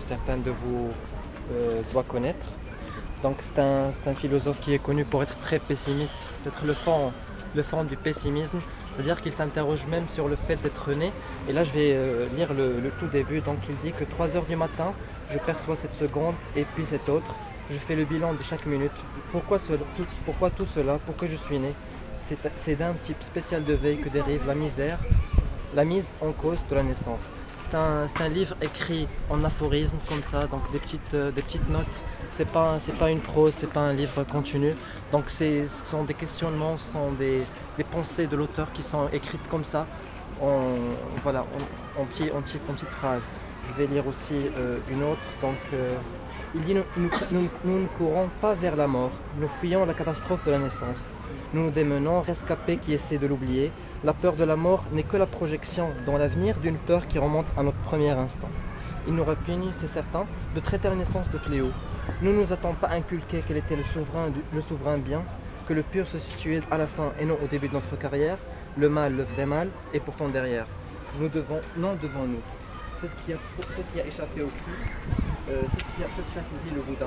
certains de vous doivent connaître. Donc c'est un philosophe qui est connu pour être très pessimiste, peut-être le fond du pessimisme, c'est-à-dire qu'il s'interroge même sur le fait d'être né. Et là je vais lire le tout début, donc il dit que 3 heures du matin, je perçois cette seconde et puis cette autre, je fais le bilan de chaque minute. Pourquoi tout cela? Pourquoi je suis né? C'est d'un type spécial de veille que dérive la misère, la mise en cause de la naissance. C'est un livre écrit en aphorisme comme ça, donc des petites notes. C'est pas une prose, c'est pas un livre continu. Donc ce sont des questionnements, ce sont des pensées de l'auteur qui sont écrites comme ça, en, voilà, en petites phrases. Je vais lire aussi une autre. Donc il dit nous ne courons pas vers la mort, nous fuyons la catastrophe de la naissance. Nous nous démenons, rescapés qui essaient de l'oublier. La peur de la mort n'est que la projection dans l'avenir d'une peur qui remonte à notre premier instant. Il nous répugne, c'est certain, de traiter la naissance de fléau. Nous ne nous attendons pas inculquer quel était le souverain bien, que le pur se situait à la fin et non au début de notre carrière, le mal, le vrai mal, est pourtant derrière. Non devant nous. C'est ce qui a échappé au cul, c'est ce qu'a dit le Bouddha.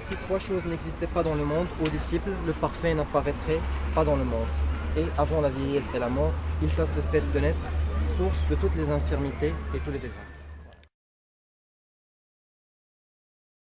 Si 3 choses n'existaient pas dans le monde, aux disciples, le parfait n'apparaîtrait pas dans le monde. Et avant la vieillesse et la mort, il place le fait de naître, source de toutes les infirmités et tous les désastres.